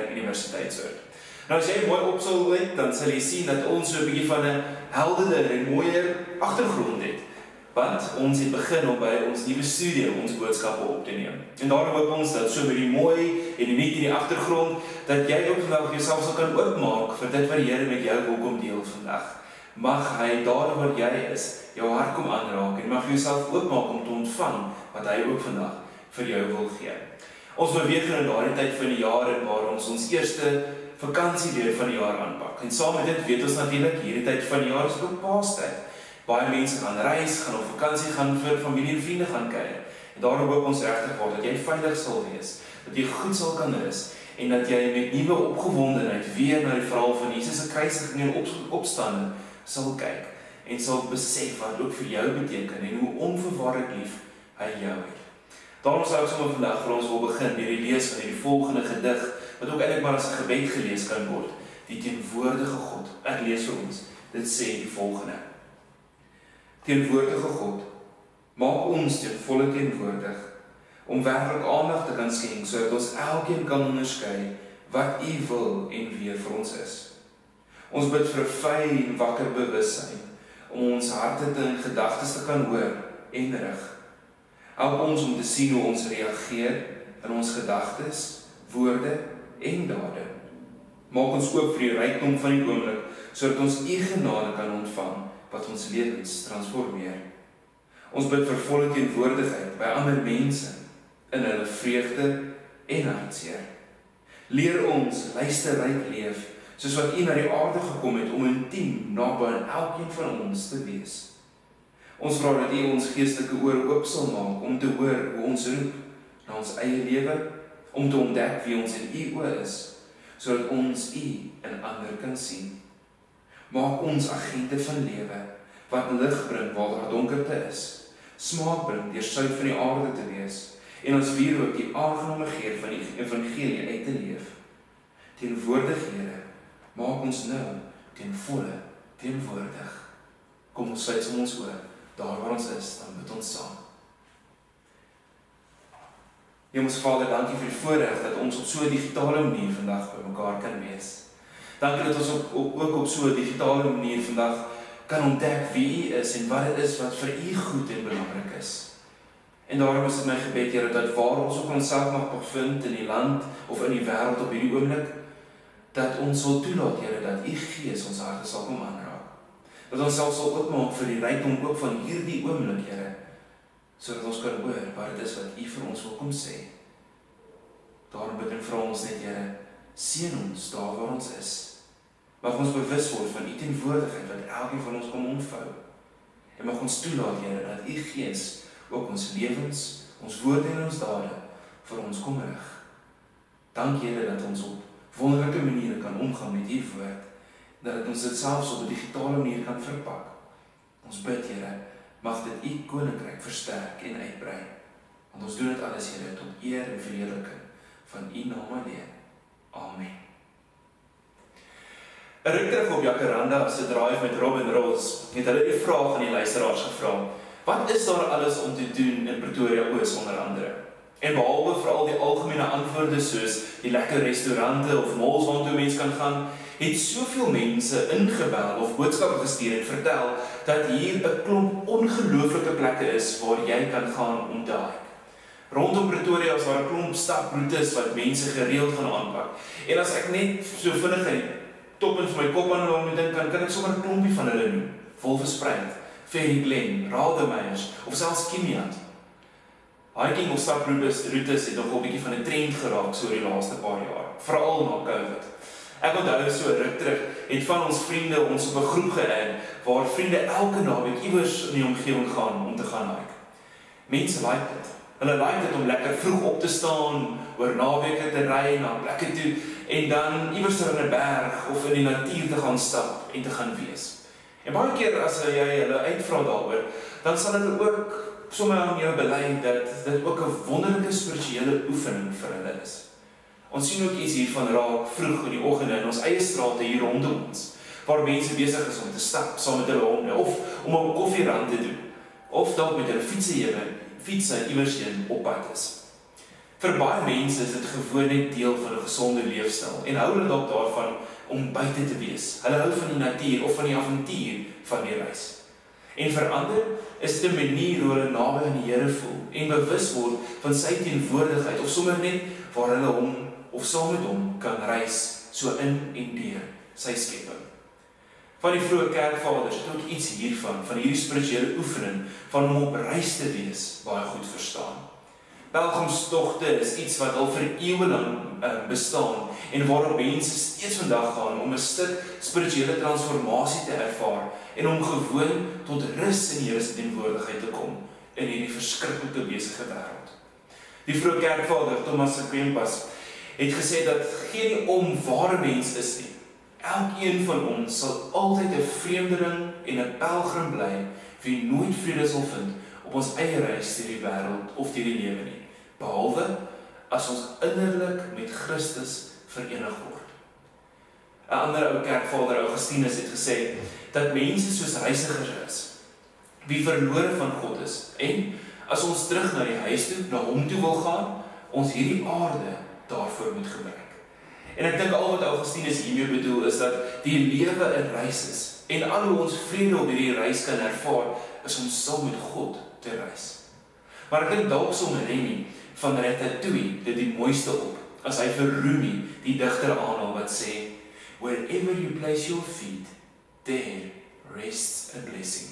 Kerk Universiteitsoord. Nou as jy mooi opsal het, dan sal jy sien dat ons so 'n bietjie van 'n helderder en mooier agtergrond het. Want ons het begin om by ons nuwe studio ons boodskappe op te neem. En daarom hoop ons dat so by die mooi en die nuut in die agtergrond, dat jy ook vandag jouself sal kan oopmaak vir dit wat die Here met jou wil kom deel vandag. Mag hy daar waar jy is, jou hart kom aanraak en mag jy jouself oopmaak om te ontvang wat hy ook vandag vir jou wil gee. Ons beweeg in daardie tyd van die jaar en waar ons eerste vakansie weer van die jaar aanpak. En saam met dit weet ons natuurlik hierdie tyd van die jaar is ook Paastyd. Baie mense gaan reis, gaan op vakansie, gaan vir familie en vriende gaan kuier. En daarom hoop ons regtig dat jy veilig sal wees, dat jy goed sal kan rus en dat jy met nuwe opgewondenheid weer na die verhaal van Jesus se kruisiging en opstanding sal kyk en sal besef wat ook vir jou beteken en hoe onverwaarlik lief hy jou het. Daarom sal ek sommer vandag vir ons wil begin deur die lees van hierdie volgende gedig wat ook eintlik maar as 'n gebed gelees kan word. Die teenwoordige God. Ek lees vir ons. Dit sê die volgende: Teenwoordige God, maak ons ten volle teenwoordig om werklik aandag te kan skenk sodat ons elkeen kan onderskei wat U wil en wie vir ons is. Ons bid vir 'n fyn wakker bewussyn om ons harte en gedagtes te kan hoor en rig. Help ons om te sien hoe ons reageer in ons gedagtes, woorde en dade. Maak ons oop vir die rykdom van die oomblik sodat ons U genade kan ontvang wat ons lewens transformeer. Ons bid vir volle teenwoordigheid by ander mense in hulle vreugde en hartseer. Leer ons luisterryk leef soos wat U na die aarde gekom het om intiem naby aan elkeen van ons te wees. Ons vra dat U ons geestelike ore oop sal maak om te hoor hoe ons roep na ons eie lewe, om te ontdek wie ons in U oë is, sodat ons U in ander kan sien. Maak ons agente van lewe wat lig bring waar daar donkerte is, smaak bring deur sout van die aarde te wees en ons vier ook die aangename geur van die evangelie uit te leef. Teenwoordig Here, maak ons nou ten volle teenwoordig. Kom ons sluit som ons oë, daar waar ons is, dan bid ons saam. Hemelse Vader, dankie vir die voorreg dat ons op so 'n digitale manier vandag by mekaar kan wees. Dankie dat ons ook op so 'n digitale manier vandag kan ontdek wie U is en wat dit is wat vir U goed en belangrik is. En daarom is dit my gebed, Here, dat waar ons ook onsself mag bevind in die land of in die wêreld op hierdie oomblik, dat ons sal toelaat, Here, dat U Gees ons harte sal kom aanraak. Dat ons self sal oopmaak vir die rykdom ook van hierdie oomblik, Here, sodat ons kan hoor wat dit is wat U vir ons wil kom sê. Daarom bid en vra ons net, Here, seën ons daar waar ons is. Mag ons bewus word van U teenwoordigheid wat elkeen van ons kom omvou. En mag ons toelaat, Here, dat U Gees ook ons lewens, ons woorde en ons dade vir ons kom rig. Dank, Here, dat ons op wonderlike maniere kan omgaan met U woord, dat ons dit selfs op 'n digitale manier kan verpak. Ons bid, Here, mag dit U koninkryk versterk en uitbrei. Want ons doen dit alles, Here, tot eer en verheerliking van U naam alleen. Amen. 'n Ruk terug op Jacaranda se drive met Robin Ross het hulle die vraag aan die luisteraars gevra: wat is daar alles om te doen in Pretoria Oos onder andere? En behalwe veral die algemene antwoorde soos die lekker restaurante of malls waartoe mense kan gaan, het soveel mense ingebel of boodskappe gestuur en vertel dat hier 'n klomp ongelooflike plekke is waar jy kan gaan om te hike. Rondom Pretoria is daar 'n klomp staproetes wat mense gereeld gaan aanpak. En as ek net so vinnig in top in my kop aan hom dink, kan ek sommer 'n klompie van hulle noem. Wolfspruit, Ferry Glen, Rademeyers of selfs Kimiat. Hiking of staproetes het nog 'n bietjie van 'n trend geraak so die laaste paar jaar, veral na COVID. Ek onthou so 'n ruk terug het van ons vriende ons op 'n groep geadd waar vriende elke naweek iewers in die omgewing gaan om te gaan hike. Mense like dit. Hulle like dit om lekker vroeg op te staan, oor naweke te ry na plekke toe en dan iewers in 'n berg of in die natuur te gaan stap en te gaan wees. En baie keer as jy hulle uitvra daaroor, dan sal hulle ook sommer aan jou bely dat dit ook 'n wonderlike spirituele oefening vir hulle is. Ons sien ook iets hiervan raak vroeg in die oggende in ons eie strate hier rondom ons, waar mense besig is om te stap saam met hulle honde of om 'n koffierand te doen, of dalk met hulle fietsie iewers heen op pad is. Vir baie mense is dit gewoon net deel van 'n gesonde leefstyl en hou hulle dalk daarvan om buite te wees. Hulle hou van die natuur of van die avontuur van die reis. En vir ander is dit 'n manier hoe hulle naby aan die Here voel en bewus word van sy teenwoordigheid of sommer net waar hulle hom of saam met hom kan reis, so in en deur sy skepping. Van die vroeë kerkvaders het ook iets hiervan, van hierdie spirituele oefening, van om op reis te wees, baie goed verstaan. Pelgrimstogte is iets wat al vir eeue lank bestaan en waarop mense steeds vandag gaan om 'n stuk spirituele transformasie te ervaar en om gewoon tot rus in Here se teenwoordigheid te kom in hierdie verskriklike besige wêreld. Die vroeë kerkvader Thomas Aquinas het gesê dat geen nie om waar 'n mens is nie. Elkeen van ons sal altyd 'n vreemdeling en 'n pelgrim bly wie nooit vrede sal vind op ons eie reis deur die wêreld of deur die lewe nie, behalwe as ons innerlik met Christus verenig word. 'n ander ou kerkvader, Augustinus, het gesê dat mense soos reisigers is, wie verlore van God is, en as ons terug na die huis toe, na hom toe wil gaan, ons hierdie aarde daarvoor moet gebruik. En ek dink al wat Augustinus hiermee bedoel is dat die lewe 'n reis is, en al hoe ons vrede op hierdie reis kan ervaar, is om saam met God te reis. Maar ek dink dalk sommer Remy van Ratatouille dit die mooiste op, as hy vir Rumi, die digter, aanhaal wat sê, "Wherever you place your feet, there rests a blessing."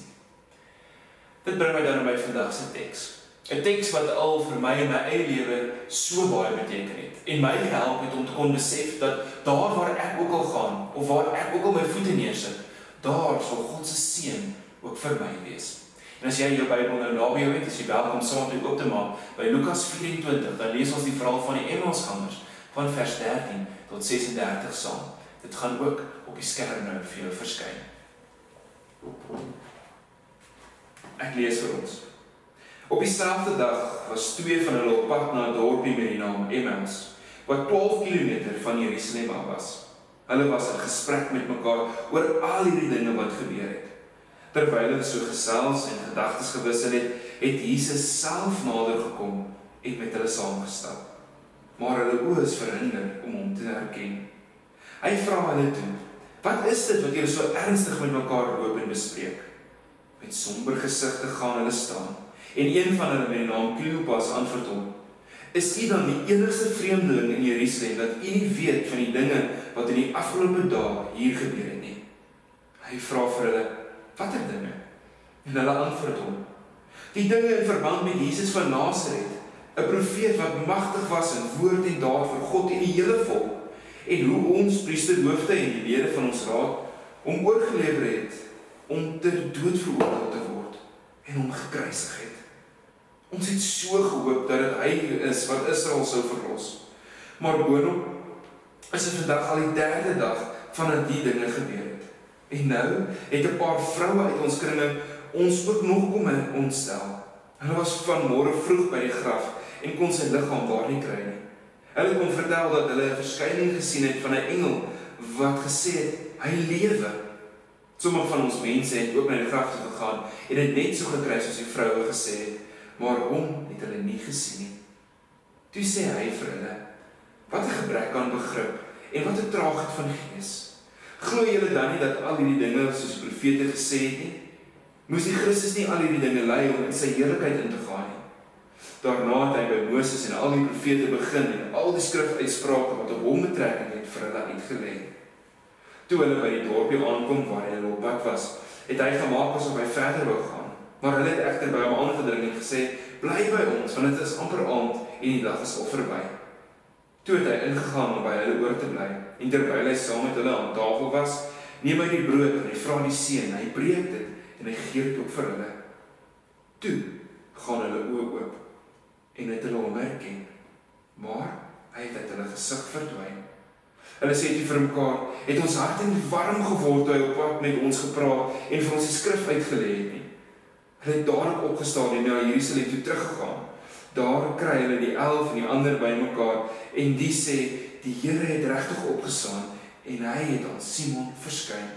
Dit bring my dan in my vandag se teks. 'n Teks wat al vir my in my eie lewe so baie beteken het en my gehelp het om te kon besef dat daar waar ek ook al gaan of waar ek ook al my voete neersit, daar sal God se seën ook vir my wees. En as jy jou Bybel nou naby jou het, is jy welkom saam met my oop te maak by Lukas 24, dan lees ons die verhaal van die Emmausgangers van vers 13 tot 36 saam. Dit gaan ook op die skerm nou vir jou verskyn. Ek lees vir ons. Op dieselfde dag was 2 van hulle op pad na 'n dorpie met die naam Emmaus, wat 12 kilometer van Jerusalem af was. Hulle was in gesprek met mekaar oor al hierdie dinge wat gebeur het. Terwyl hulle so gesels en gedagtes gewissel het, het Jesus self nader gekom en met hulle saamgestap. Maar hulle oë is verhinder om hom te herken. Hy vra hulle toe, "Wat is dit wat julle so ernstig met mekaar loop en bespreek?" Met somber gesigte gaan hulle staan, en een van hulle met die naam Kleopas antwoord hom, "Is u dan die enigste vreemdeling in Jerusalem dat u nie weet van die dinge wat in die afgelope dae hier gebeur het nie?" Hy vra vir hulle, "Watter dinge?" En hulle antwoord hom, "Die dinge in verband met Jesus van Nasaret, 'n profeet wat magtig was in woord en daad vir God en die hele volk, en hoe ons priesterhoofde en die lede van ons raad hom oorgelewer het om ter dood veroordeel te word en hom gekruisig het. Ons het so gehoop dat dit hy is wat Israel sou verlos. Maar boonop is dit vandag al die 3de dag vandat die dinge gebeur het. En nou het 'n paar vroue uit ons kringe ons ook nog kom ontstel. Hulle was vanmôre vroeg by die graf en kon sy liggaam daar nie kry nie. Hulle kon vertel dat hulle 'n verskyning gesien het van 'n engel wat gesê het, hy lewe. Sommige van ons mense het ook na die graf toe gegaan en dit net so gekry soos die vroue gesê het, maar hom het hulle nie gesien nie. Toe sê hy vir hulle, "Wat 'n gebrek aan begrip en wat 'n traagheid van gees. Glo julle dan nie dat al hierdie dinge soos die profete gesê het nie? Moes die Christus nie al hierdie dinge ly om in sy heerlikheid in te gaan nie?" Daarna het hy by Moses en al die profete begin en al die skrifuitsprake wat op hom betrekking het vir hulle uitgelê. Toe hulle by die dorpie aankom waar hy op pad was, het hy gemaak asof hy verder wou gaan. Maar hulle het egter by hom aangedring en gesê, "Bly by ons, want dit is amper aand en die dag is al verby." Toe het hy ingegaan om by hulle oor te bly, en terwyl hy saam met hulle aan tafel was, neem hy die brood en hy vra die seun, hy breek dit en hy gee dit ook vir hulle. Toe gaan hulle oë oop en het hulle hom herken, maar hy het uit hulle gesig verdwyn. Hulle sê toe vir mekaar, "Het ons harte nie warm geword toe hy op pad met ons gepraat en vir ons die skrif uitgelê het nie?" Hulle het dadelik opgestaan en na Jerusalem toe teruggegaan. Daar kry hulle die 11 en die ander by mekaar en die sê, "Die Here het regtig opgestaan en hy het aan Simon verskyn."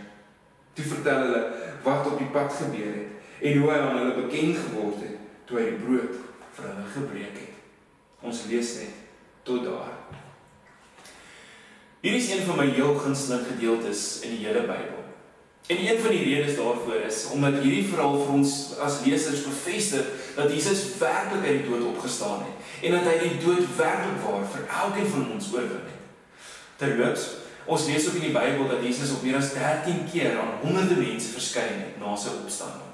Toe vertel hulle wat op die pad gebeur het en hoe hy aan hulle bekend geword het toe hy die brood vir hulle gebreek het. Ons lees net tot daar. Hier is een van my heel gunsteling gedeeltes in die hele Bybel. En een van die redes daarvoor is, omdat hierdie verhaal vir ons as lesers bevestig, dat Jesus werklik uit die dood opgestaan het, en dat hy die dood werklik waar vir elkeen van ons oorwin het. Terloops, ons lees ook in die Bybel dat Jesus op meer as 13 keer aan honderde mense verskyn het na sy opstanding.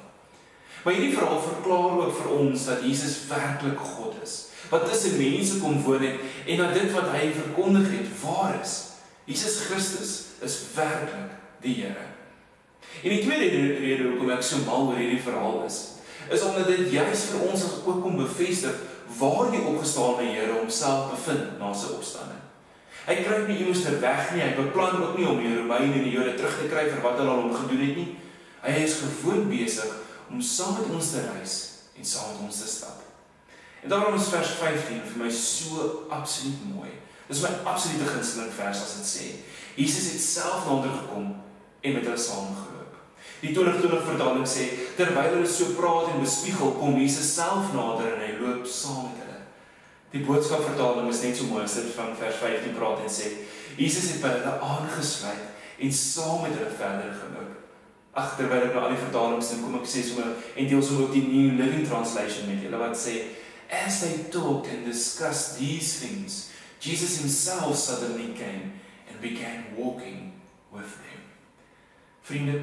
Maar hierdie verhaal verklaar ook vir ons dat Jesus werklik God is, wat tussen mense kom woon het, en dat dit wat hy verkondig het, waar is. Jesus Christus is werklik die Here. En die tweede rede hoekom ek so mal oor hierdie verhaal is omdat dit juis vir ons ook kom bevestig waar die opgestaane Here homself bevind na sy opstanding. Hy kruip nie iewers weg nie, hy beplan ook nie om die Romeine en die Jode terug te kry vir wat hulle aan hom gedoen het nie. Hy is gewoon besig om saam met ons te reis en saam met ons te stap. En daarom is vers 15 vir my so absoluut mooi. Dit is my absolute gunsteling vers as dit sê, Jesus het self nader gekom en met hulle saamgeloop. Die 2020 vertaling sê, terwyl hulle so praat en bespiegel, kom Jesus self nader en hy loop saam met hulle. Die boodskap vertaling is net so mooi as dit van vers 15 praat en sê, Jesus het by hulle aangesluit en saam met hulle verder geloop. Ag, terwyl ek na al die vertalings doen, kom ek sê sommer, en deel sommer ook die New Living Translation met julle wat sê, as they talked and discussed these things, Jesus himself suddenly came and began walking with them. Vriende,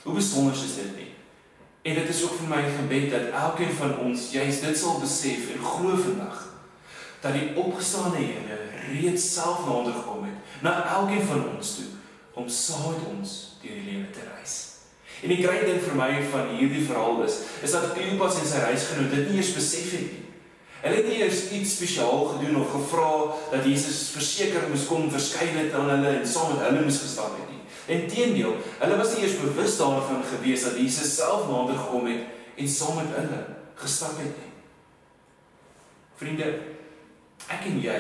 hoe besonder is dit nie? En dit is ook vir my gebed dat elkeen van ons juist dit sal besef en glo vandag, dat die opgestane Here reeds self nader gekom het, na elkeen van ons toe, om saam met ons deur die lewe te reis. En die groot ding vir my van hierdie verhaal is dat Kleopas en sy reisgenoot dit nie eers besef het nie. Hulle het nie eers iets spesiaal gedoen of gevra dat Jesus verseker moes kom verskyn het aan hulle en saam met hulle moes gestap het nie. Inteendeel, hulle was nie eers bewus daarvan gewees dat Jesus self nader gekom het en saam met hulle gestap het nie. Vriende, ek en jy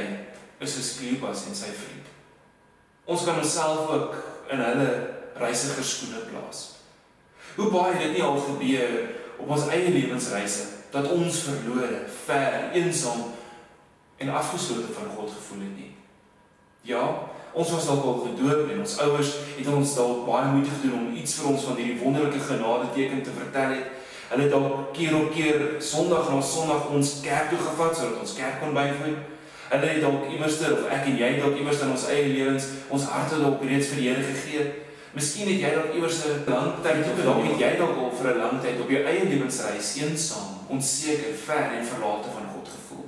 is soos Kleopas en sy vriend. Ons kan onsself ook in hulle reisigerskoene plaas. Hoe baie dit nie al gebeur op ons eie lewensreise, dat ons verlore, ver, eensaam en afgeslote van God gevoel het nie. Ja, ons was dalk al gedoop en ons ouers het ons dalk baie moeite gedoen om iets vir ons van hierdie wonderlike genadeteken te vertel het. Hulle het dalk keer op keer, Sondag na Sondag ons kerk toe gevat, sodat ons kerk kon bywoon. Hulle het dalk iewerster, of ek en jy dalk iewerster in ons eie lewens, ons harte dalk reeds vir die Here gegee. Miskien het jy dalk iewers 'n lang tyd op, dalk het jy dalk al vir 'n lang tyd op jou eie lewensreis eensaam, onseker, ver en verlate van God gevoel.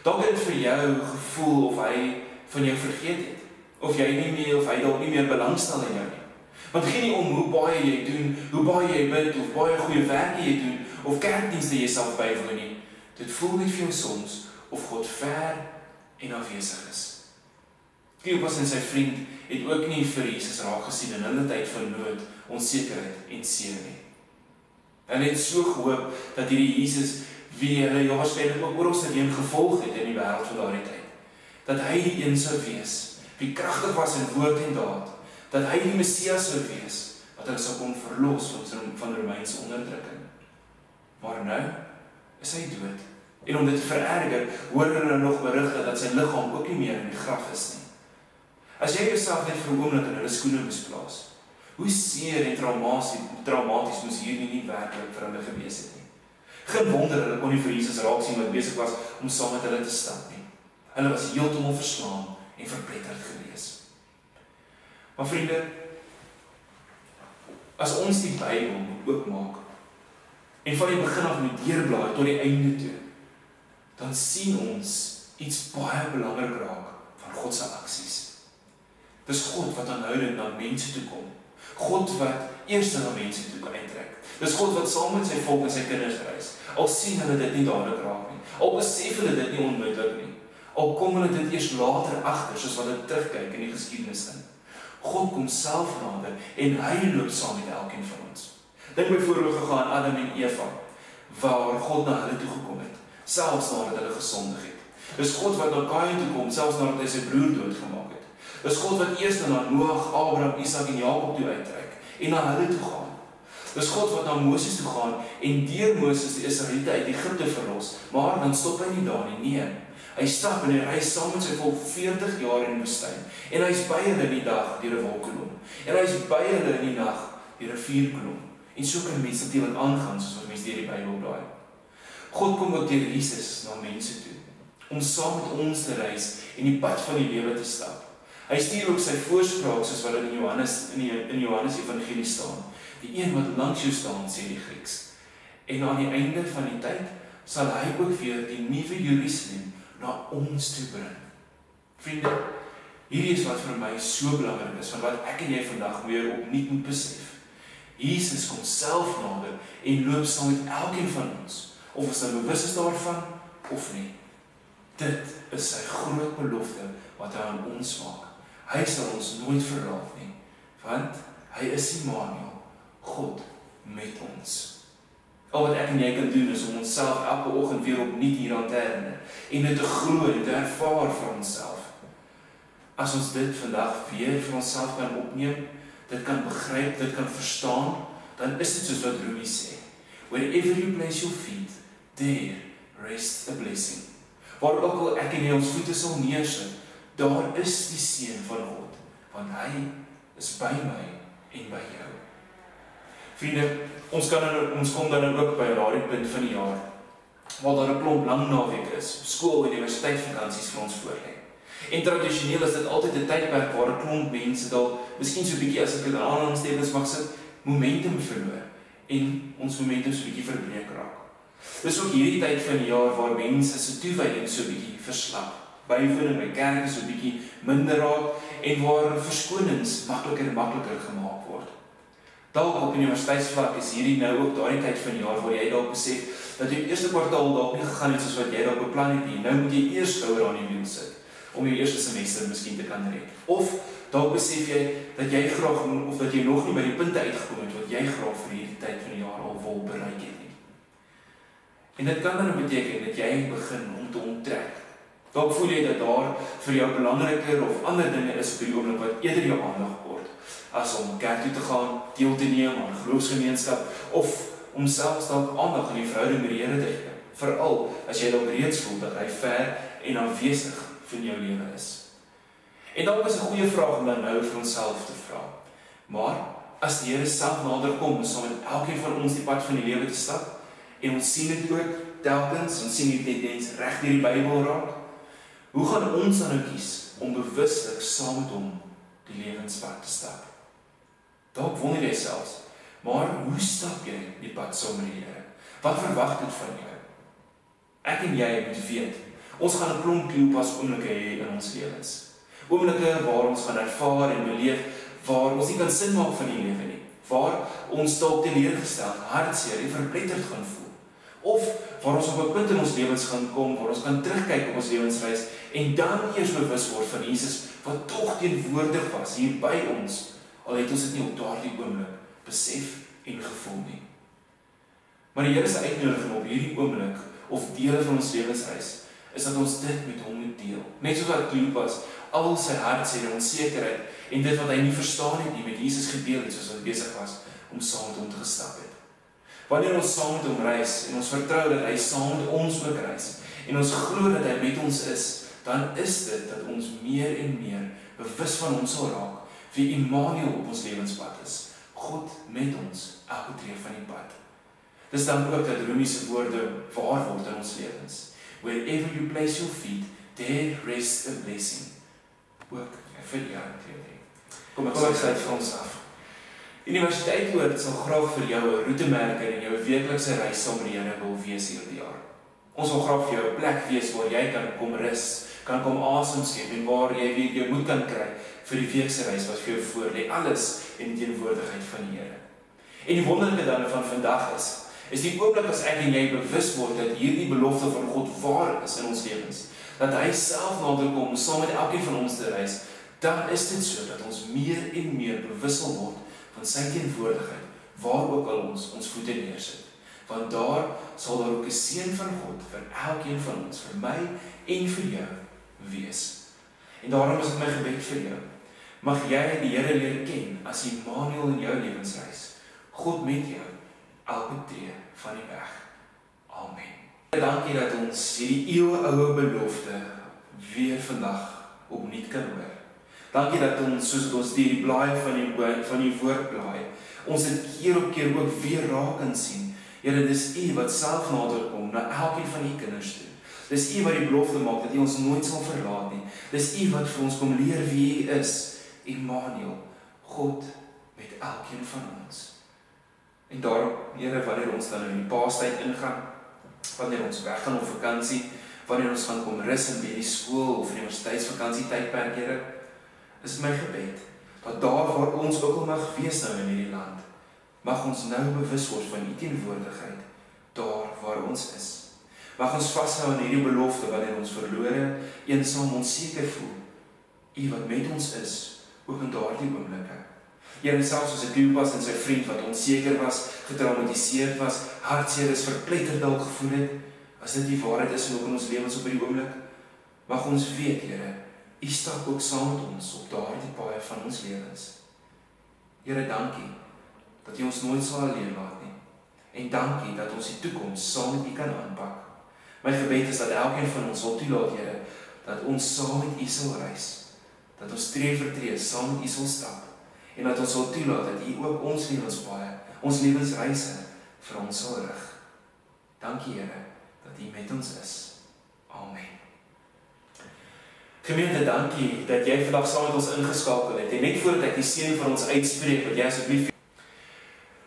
Dalk het dit vir jou gevoel of hy van jou vergeet het, of jy nie meer, of hy dalk nie meer belangstel in jou nie. Want geen nie om hoe baie jy doen, hoe baie jy bid, of baie goeie werk jy doen, of kerkdienste jy self bywoon nie. Dit voel net vir jou soms of God ver en afwesig is. Kleopas en sy vriend het ook nie vir Jesus raak gesien in hulle tyd van nood, onsekerheid en seer nie. Hulle het so gehoop dat hierdie Jesus, wie hulle waarskynlik ook oral heen gevolg het in die wêreld van daardie tyd, dat hy die een sou wees, wie kragtig was in woord en daad, dat hy die Messias sou wees, wat hulle sou kom verlos van Romeinse onderdrukking. Maar nou is hy dood. En om dit te vererger, hoor hulle nog berigte dat sy liggaam ook nie meer in die graf is nie. As jy jouself net vir 'n oomblik in hulle skoene moes plaas, hoe seer en traumaties moes hierdie nie werklik vir hulle gewees het nie. Geen wonder hulle kon nie vir Jesus raak sien wat besig was om saam met hulle te stap nie. Hulle was heeltemal verslaan en verpletterd gewees. Maar vriende, as ons die Bybel moet oopmaak en van die begin af moet deurblaai tot die einde toe, dan sien ons iets baie belangrik raak van God se aksies. Dis God wat aanhoudend na mense toe kom. God wat eers na mense toe uittrek. Dis God wat saam met sy volk en sy kinders reis. Al sien hulle dit nie dadelik raak nie. Al besef hulle dit nie onmiddellik nie. Al kom hulle dit eers later agter, soos wat hulle terugkyk in die geskiedenis in. God kom self nader en hy loop saam met elkeen van ons. Dink byvoorbeeld gegaan Adam en Eva, waar God na hulle toe gekom het, selfs nadat hulle gesondig het. Dis God wat na Kain toe kom, selfs nadat hy sy broer doodgemaak het. Dis God wat eers na Noag, Abraham, Isak en Jakob toe uittrek en na hulle toe gaan. Dis God wat na Moses toe gaan en deur Moses die Israeliete uit Egipte verlos. Maar dan stop hy nie daar nie. Nee. Hy stap en hy reis saam met sy volk 40 jaar in die woestyn. En hy is by hulle in die dag deur 'n wolkkolom. En hy is by hulle in die nag deur 'n vuurkolom. En so kan mense natuurlik aangaan soos wat mense deur die Bybel blaai. God kom ook deur Jesus na mense toe om saam met ons te reis en die pad van die lewe te stap. Hy stuur ook sy voorspraak soos wat in Johannes Evangelie staan. Die een wat langs jou staan, sê die Grieks. En aan die einde van die tyd sal hy ook weer die nuwe Jerusalem na ons toe bring. Vriende, hierdie is wat vir my so belangrik is, van wat ek en jy vandag weer opnuut moet besef. Jesus kom self nader en loop saam met elkeen van ons, of ons nou bewus is daarvan of nie. Dit is sy groot belofte wat hy aan ons maak. Hy sal ons nooit verlaat nie, want hy is Immanuel, God met ons. Al wat ek en jy kan doen is om onsself elke oggend weer opnuut hieraan te herinner en dit te glo en te ervaar vir onsself. As ons dit vandag weer vir onsself kan opneem, dit kan begryp, dit kan verstaan, dan is dit soos wat Rumi sê. Wherever you place your feet, there rests a blessing. Waar ook al ek en jy ons voete sal neersit, daar is die seën van God, want hy is by my en by jou. Vriende, ons kom dan ook by daardie punt van die jaar, waar daar 'n klomp lang naweek is, skool en universiteitsvakansies vir ons voorlê. En tradisioneel is dit altyd 'n tydperk waar 'n klomp mense dalk, miskien so 'n bietjie as ek dit aan aanhalingstekens mag sit, momentum verloor en ons momentum so 'n bietjie verbreek raak. Dis ook hierdie tyd van die jaar waar mense se toewyding so 'n bietjie verslap. Bywoning by kerke so 'n bietjie minder raak en waar verskonings makliker gemaak word. Dalk op universiteitsvlak is hierdie nou ook daardie tyd van die jaar waar jy dalk besef dat jou eerste kwartaal dalk nie gegaan het soos wat jy dalk beplan het nie. Nou moet jy eers skouer aan die wiel sit om jou eerste semester miskien te kan red. Of dalk besef jy dat jy graag of dat jy nog nie by die punte uitgekom het wat jy graag vir hierdie tyd van die jaar al wil bereik het nie. En dit kan dan beteken dat jy begin om te onttrek. Dalk voel jy dat daar vir jou belangriker of ander dinge is op die oomblik wat eerder jou aandag word, as om kerk toe te gaan, deel te neem aan 'n geloofsgemeenskap, of om selfs dalk aandag aan die verhouding met die Here te gee, veral as jy dalk reeds voel dat hy ver en afwesig van jou lewe is. En dalk is 'n goeie vraag om dan nou vir onsself te vra. Maar as die Here self nader kom om saam met elkeen van ons die pad van die lewe te stap, en ons sien dit ook telkens, ons sien die tendens reg deur die Bybel raak, hoe gaan ons dan nou kies om bewuslik saam met hom die lewenspad te stap? Dalk wonder jy selfs, maar hoe stap jy die pad saam met die Here? Wat verwag dit van jou? Ek en jy moet weet, ons gaan 'n klomp Kleopas oomblikke hê in ons lewens. Oomblikke waar ons gaan ervaar en beleef, waar ons nie kan sin maak van die lewe nie. Waar ons dalk teleurgesteld, hartseer en verpletterd gaan voel. Of waar ons op 'n punt in ons lewens gaan kom, waar ons kan terugkyk op ons lewensreis en dan eers bewus word van Jesus wat tog teenwoordig was hier by ons, al het ons dit nie op daardie oomblik besef en gevoel nie. Maar die Here se uitnodiging op hierdie oomblik of dele van ons lewensreis is dat ons dit met hom moet deel. Net soos wat Kleopas al sy hartseer en onsekerheid en dit wat hy nie verstaan het nie met Jesus gedeel het soos wat besig was om saam met hom te gestap het. Wanneer ons saam met hom reis en ons vertrou dat hy saam met ons ook reis en ons glo dat hy met ons is, dan is dit dat ons meer en meer bewus van hom sal raak wie Immanuel op ons lewenspad is. God met ons elke tree van die pad. Dis dan ook dat Rumi se woorde waar word in ons lewens. Wherever you place your feet, there rests a blessing. Ook vir jou teorie. Kom ek sluit vir ons af. Universiteitsoord sal graag vir jou 'n roetemerker in jou weeklikse reis saam met die Here wil wees hierdie jaar. Ons wil graag vir jou 'n plek wees waar jy kan kom rus, kan kom asem skep en waar jy weer jou moed kan kry vir die weekse reis wat vir jou voorlê. Alles in die teenwoordigheid van die Here. En die wonderlike dan van vandag is die oomblik as ek en jy bewus word dat hierdie belofte van God waar is in ons lewens, dat hy self nader kom om saam met elkeen van ons te reis, dan is dit so dat ons meer en meer bewus sal word van sy teenwoordigheid, waar ook al ons voete neersit. Want daar sal daar ook 'n seën van God vir elkeen van ons, vir my en vir jou wees. En daarom is dit my gebed vir jou. Mag jy die Here leer ken as Immanuel in jou lewensreis. God met jou, elke tree van die weg. Amen. Dankie dat ons hierdie eeuwenoude belofte weer vandag opnuut kan hoor. Dankie dat ons, soos ons die blaai van die woord blaai, ons dit keer op keer ook weer raak kan sien. Here, dis U wat self nader kom na elkeen van U kinders toe. Dis U wat die belofte maak dat U ons nooit sal verlaat nie. Dis U wat vir ons kom leer wie U is, Immanuel, God met elkeen van ons. En daarom, Here, wanneer ons dan in die Paastyd ingaan, wanneer ons weggaan op vakansie, wanneer ons gaan kom rus in die skool of universiteitsvakansie tydperk, Here, is my gebed, dat daar waar ons ook al mag wees nou in hierdie land, mag ons nou bewus word van U teenwoordigheid, daar waar ons is. Mag ons vashou aan hierdie belofte, wanneer ons verlore, eensaam, onseker voel, U wat met ons is, ook in daardie oomblikke. Here, selfs soos Kleopas en sy vriend, wat onseker was, getraumatiseerd was, hartseer is, verpletter dalk gevoel het, as dit die waarheid is en ook in ons lewens op die oomblik, mag ons weet, Here, U stap ook saam met ons op daardie paaie van ons lewens. Here, dankie dat U ons nooit sal alleen laat nie. En dankie dat ons die toekoms saam met U kan aanpak. My gebed is dat elkeen van ons sal toelaat, Here, dat ons saam met U sal reis, dat ons tree vir tree saam met U sal stap, en dat ons sal toelaat dat U ook ons lewenspaaie, ons lewensreise vir ons sal rig. Dankie, Here, dat U met ons is. Amen. Gemeente, dankie dat jy vandag saam met ons ingeskakel het. En net voordat ek die seën vir ons uitspreek, wat jy asseblief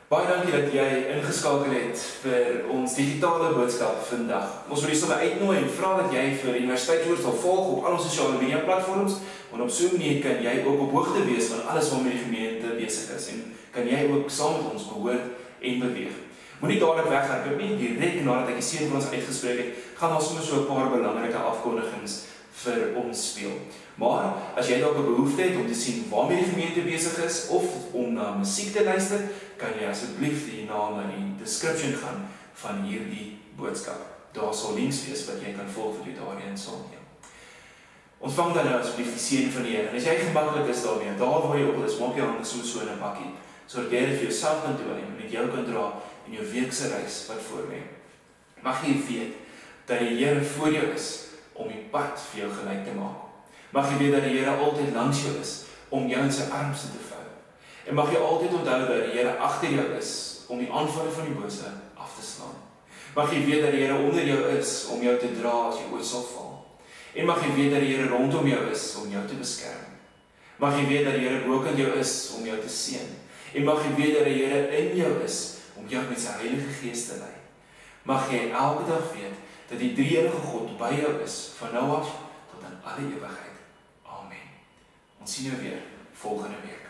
baie dankie dat jy ingeskakel het vir ons digitale boodskap vandag. Ons wil jy sommer uitnooi en vra dat jy vir Universiteitswoord sal volg op al ons sosiale media platforms, want op so 'n manier kan jy ook op hoogte wees van alles waarmee die gemeente besig is en kan jy ook saam met ons behoort en beweeg. Moenie dadelik weghardloop nie, direk nadat ek die seën vir ons uitgespreek het, gaan daar sommer so 'n paar belangrike afkondigings vir ons speel. Maar, as jy dalk 'n behoefte het om te sien waarmee die gemeente besig is, of om na musiek te luister, kan jy asseblief hierna na die description gaan van hierdie boodskap. Daar sal links wees wat jy kan volg wat jy daarin sal neem. Ontvang dan nou asseblief die seën van die Here. En as jy gemaklik is daarmee, daar waar jy op is, maak jy hande so in 'n bakkie, sodat jy dit vir jouself kan doen en met jou kan dra in jou weekse reis wat voor lê. Mag jy weet dat die Here voor jou is om die pad vir jou gelyk te maak. Mag jy weet dat die Here altyd langs jou is om jou in sy arms te vou. En mag jy altyd onthou dat die Here agter jou is om die aanvalle van die bose af te slaan. Mag jy weet dat die Here onder jou is om jou te dra as jy ooit sal val. En mag jy weet dat die Here rondom jou is om jou te beskerm. Mag jy weet dat die Here bokant jou is om jou te seën. En mag jy weet dat die Here in jou is om jou met sy Heilige Gees te lei. Mag jy elke dag weet dat die drie-enige God by jou is, van nou af tot in alle ewigheid. Amen. Ons sien jou weer volgende week.